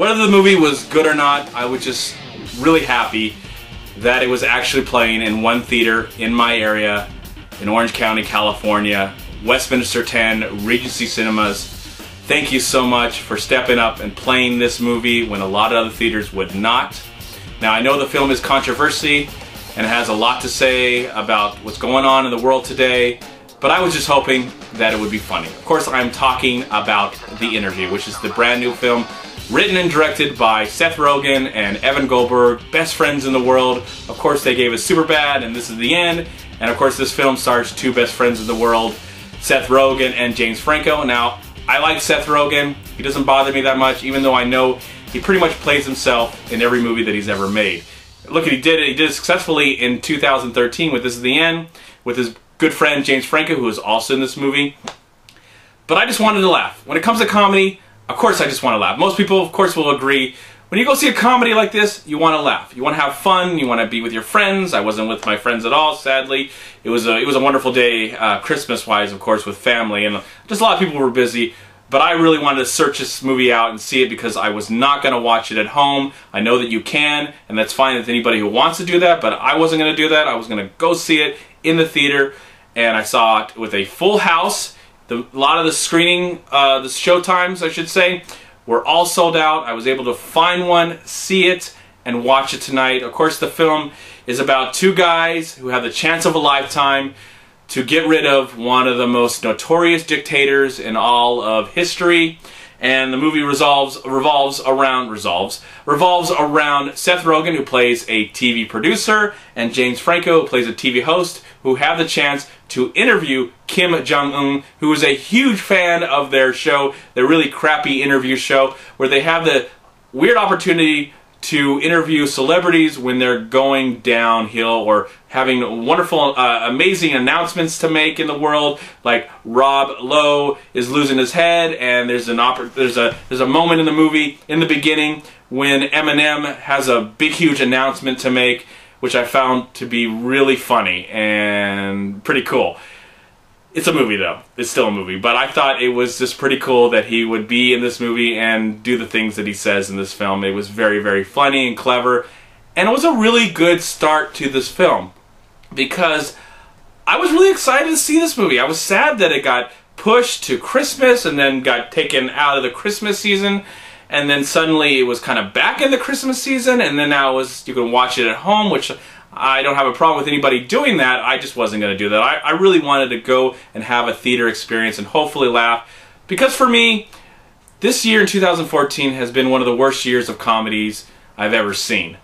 Whether the movie was good or not, I was just really happy that it was actually playing in one theater in my area in Orange County, California, Westminster 10, Regency Cinemas. Thank you so much for stepping up and playing this movie when a lot of other theaters would not. Now, I know the film is controversy and it has a lot to say about what's going on in the world today, but I was just hoping that it would be funny. Of course, I'm talking about The Interview, which is the brand new film written and directed by Seth Rogen and Evan Goldberg, best friends in the world. Of course, they gave us Superbad, and this is the end. And of course, this film stars two best friends in the world, Seth Rogen and James Franco. Now, I like Seth Rogen. He doesn't bother me that much, even though I know he pretty much plays himself in every movie that he's ever made. Look, he did it successfully in 2013 with This Is the End, with his good friend James Franco, who is also in this movie. But I just wanted to laugh. When it comes to comedy, of course I just want to laugh. Most people, of course, will agree. When you go see a comedy like this, you want to laugh. You want to have fun. You want to be with your friends. I wasn't with my friends at all, sadly. It was a wonderful day, Christmas-wise, of course, with family. And just a lot of people were busy. But I really wanted to search this movie out and see it because I was not going to watch it at home. I know that you can, and that's fine with anybody who wants to do that, but I wasn't going to do that. I was going to go see it in the theater, and I saw it with a full house. A lot of the screening, the show times, I should say, were all sold out. I was able to find one, see it, and watch it tonight. Of course, the film is about two guys who have the chance of a lifetime to get rid of one of the most notorious dictators in all of history. And the movie revolves around Seth Rogen, who plays a TV producer, and James Franco, who plays a TV host, who have the chance to interview Kim Jong-un, who is a huge fan of their show, their really crappy interview show, where they have the weird opportunity to interview celebrities when they're going downhill or having wonderful, amazing announcements to make in the world. Like Rob Lowe is losing his head, and there's a moment in the movie in the beginning when Eminem has a big, huge announcement to make, which I found to be really funny and pretty cool. It's a movie, though. It's still a movie. But I thought it was just pretty cool that he would be in this movie and do the things that he says in this film. It was very, very funny and clever. And it was a really good start to this film, because I was really excited to see this movie. I was sad that it got pushed to Christmas and then got taken out of the Christmas season. And then suddenly it was kind of back in the Christmas season. And then now you can watch it at home, which I don't have a problem with anybody doing that. I just wasn't going to do that. I really wanted to go and have a theater experience and hopefully laugh. Because for me, this year in 2014 has been one of the worst years of comedies I've ever seen.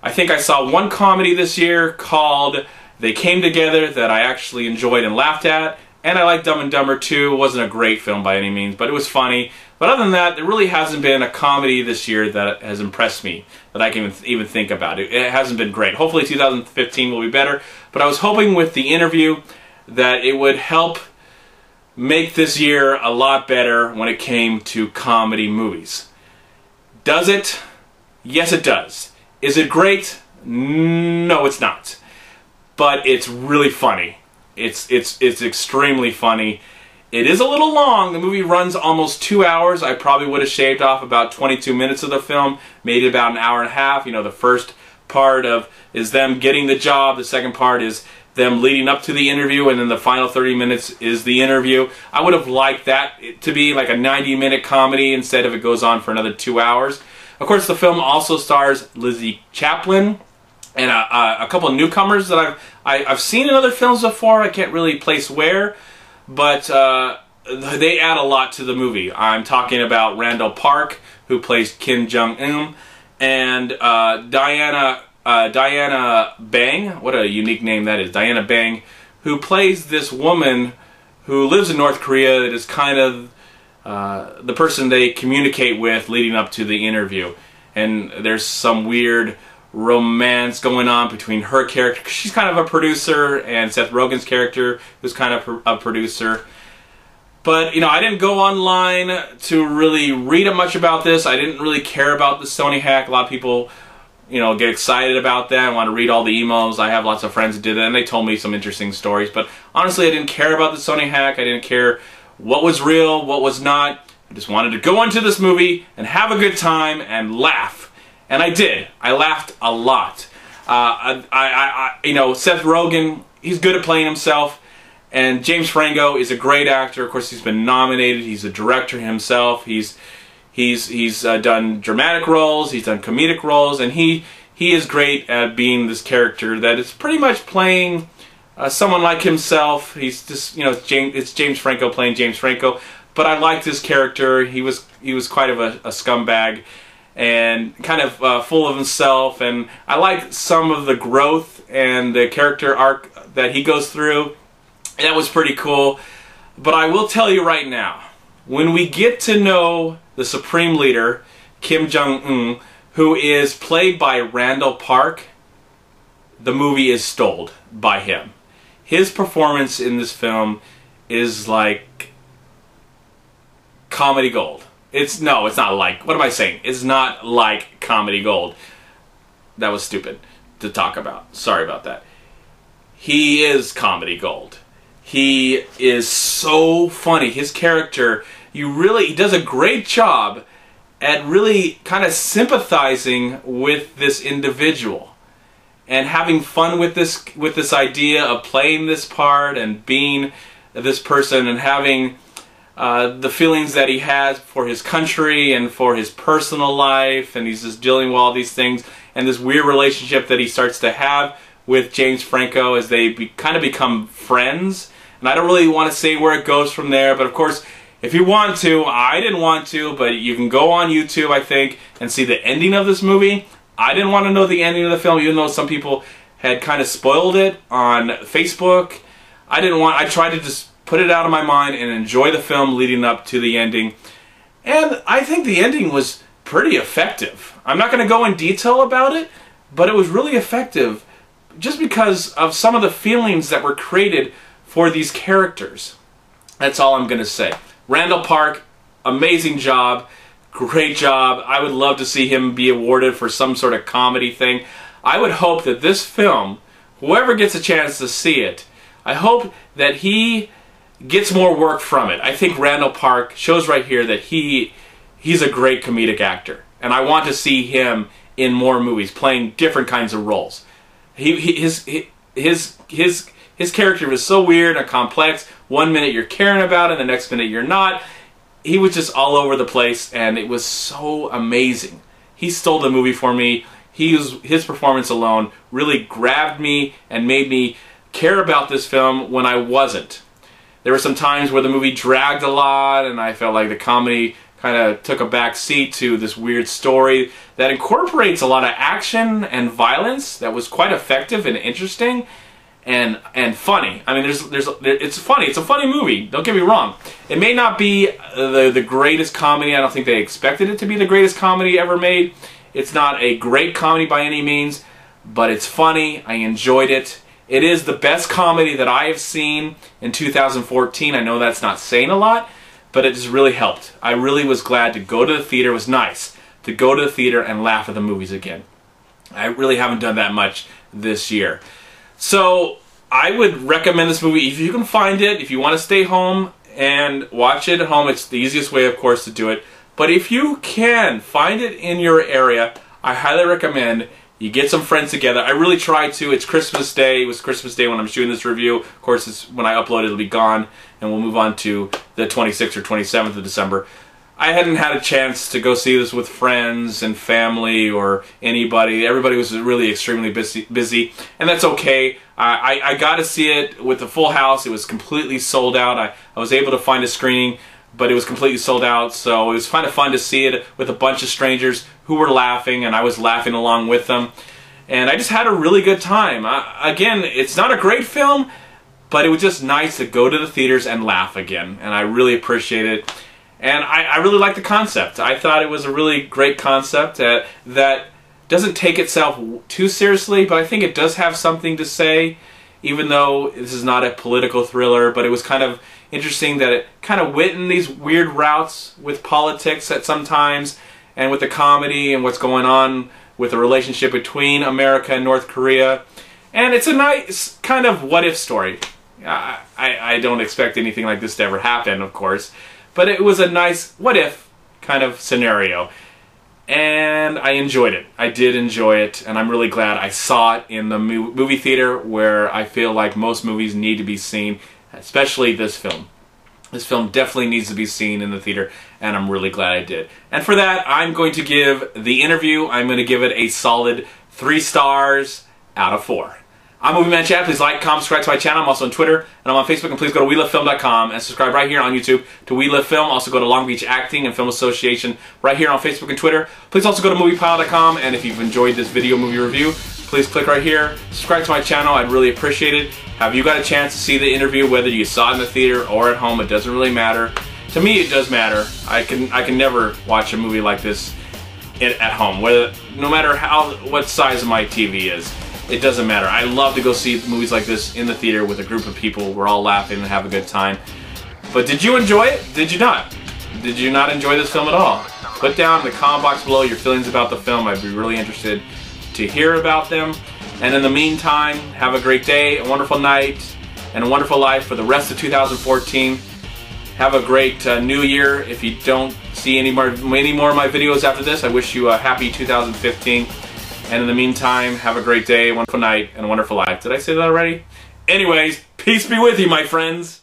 I think I saw one comedy this year called They Came Together that I actually enjoyed and laughed at. And I like Dumb and Dumber 2. It wasn't a great film by any means, but it was funny. But other than that, there really hasn't been a comedy this year that has impressed me, that I can even think about. It hasn't been great. Hopefully 2015 will be better. But I was hoping with The Interview that it would help make this year a lot better when it came to comedy movies. Does it? Yes, it does. Is it great? No, it's not. But it's really funny. It's extremely funny. It is a little long. The movie runs almost 2 hours. I probably would have shaved off about 22 minutes of the film, made it about an hour and a half. You know, the first part is them getting the job. The second part is them leading up to the interview, and then the final 30 minutes is the interview. I would have liked that to be like a 90-minute comedy instead of it goes on for another 2 hours. Of course, the film also stars Lizzie Chaplin and a couple of newcomers that I've seen in other films before. I can't really place where, but they add a lot to the movie. I'm talking about Randall Park, who plays Kim Jong-un, and Diana Bang. What a unique name that is. Diana Bang, who plays this woman who lives in North Korea that is kind of the person they communicate with leading up to the interview. And there's some weird romance going on between her character. She's kind of a producer, and Seth Rogen's character, who's kind of a producer. But, you know, I didn't go online to really read much about this. I didn't really care about the Sony hack. A lot of people, you know, get excited about that and want to read all the emails. I have lots of friends who did that, and they told me some interesting stories. But honestly, I didn't care about the Sony hack. I didn't care what was real, what was not. I just wanted to go into this movie and have a good time and laugh. And I did. I laughed a lot. You know, Seth Rogen, he's good at playing himself. And James Franco is a great actor. Of course, he's been nominated. He's a director himself. He's done dramatic roles. He's done comedic roles. And he is great at being this character that is pretty much playing someone like himself. He's just, you know, it's James Franco playing James Franco. But I liked his character. He was quite of a scumbag and kind of full of himself. And I liked some of the growth and the character arc that he goes through. That was pretty cool. But I will tell you right now, when we get to know the Supreme Leader, Kim Jong-un, who is played by Randall Park, the movie is stoled by him. His performance in this film is like comedy gold. It's not like, what am I saying? It's not like comedy gold. That was stupid to talk about. Sorry about that. He is comedy gold. He is so funny. His character, he does a great job at really kind of sympathizing with this individual and having fun with this idea of playing this part and being this person and having the feelings that he has for his country and for his personal life, and he's just dealing with all these things and this weird relationship that he starts to have with James Franco as they kind of become friends. And I don't really want to say where it goes from there, but of course, if you want to, I didn't want to, but you can go on YouTube, I think, and see the ending of this movie. I didn't want to know the ending of the film, even though some people had kind of spoiled it on Facebook. I tried to just put it out of my mind and enjoy the film leading up to the ending. And I think the ending was pretty effective. I'm not going to go in detail about it, but it was really effective just because of some of the feelings that were created for these characters. That's all I'm going to say. Randall Park, amazing job, great job. I would love to see him be awarded for some sort of comedy thing. I would hope that this film, whoever gets a chance to see it, I hope that he gets more work from it. I think Randall Park shows right here that he's a great comedic actor, and I want to see him in more movies playing different kinds of roles. His character was so weird and complex. One minute you're caring about it, the next minute you're not. He was just all over the place, and it was so amazing. He stole the movie for me. His performance alone really grabbed me and made me care about this film when I wasn't. There were some times where the movie dragged a lot, and I felt like the comedy kind of took a back seat to this weird story that incorporates a lot of action and violence that was quite effective and interesting and funny. I mean, it's funny. It's a funny movie. Don't get me wrong. It may not be the greatest comedy. I don't think they expected it to be the greatest comedy ever made. It's not a great comedy by any means, but it's funny. I enjoyed it. It is the best comedy that I have seen in 2014. I know that's not saying a lot, but it just really helped. I really was glad to go to the theater. It was nice to go to the theater and laugh at the movies again. I really haven't done that much this year. So I would recommend this movie if you can find it. If you want to stay home and watch it at home, it's the easiest way, of course, to do it. But if you can find it in your area, I highly recommend you get some friends together. I really tried to. It's Christmas Day. It was Christmas Day when I'm shooting this review. Of course, when I upload it, it'll be gone, and we'll move on to the 26th or 27th of December. I hadn't had a chance to go see this with friends and family or anybody. Everybody was really extremely busy, and that's okay. I got to see it with the full house. It was completely sold out. I was able to find a screening, but it was completely sold out, so it was kind of fun to see it with a bunch of strangers who were laughing, and I was laughing along with them. And I just had a really good time. Again, it's not a great film, but it was just nice to go to the theaters and laugh again, and I really appreciate it. And I really like the concept. I thought it was a really great concept that doesn't take itself too seriously, but I think it does have something to say, even though this is not a political thriller. But it was kind of interesting that it kind of went in these weird routes with politics at sometimes, and with the comedy and what's going on with the relationship between America and North Korea. And it's a nice kind of what-if story. I don't expect anything like this to ever happen, of course, but it was a nice what if kind of scenario. And I enjoyed it. I did enjoy it, and I'm really glad I saw it in the movie theater where I feel like most movies need to be seen, especially this film. This film definitely needs to be seen in the theater, and I'm really glad I did. And for that, I'm going to give The Interview, I'm going to give it a solid 3 stars out of 4. I'm MovieManCHAD. Please like, comment, subscribe to my channel. I'm also on Twitter, and I'm on Facebook, and please go to WeLoveFilm.com and subscribe right here on YouTube to We Love Film. Also go to Long Beach Acting and Film Association right here on Facebook and Twitter. Please also go to MoviePile.com, and if you've enjoyed this video movie review, please click right here, subscribe to my channel. I'd really appreciate it. Have you got a chance to see The Interview, whether you saw it in the theater or at home? It doesn't really matter. To me, it does matter. I can never watch a movie like this at home, no matter what size of my TV is. It doesn't matter. I love to go see movies like this in the theater with a group of people. We're all laughing and have a good time. But did you enjoy it? Did you not? Did you not enjoy this film at all? Put down in the comment box below your feelings about the film. I'd be really interested to hear about them. And in the meantime, have a great day, a wonderful night, and a wonderful life for the rest of 2014. Have a great new year. If you don't see any more of my videos after this, I wish you a happy 2015. And in the meantime, have a great day, a wonderful night, and a wonderful life. Did I say that already? Anyways, peace be with you, my friends.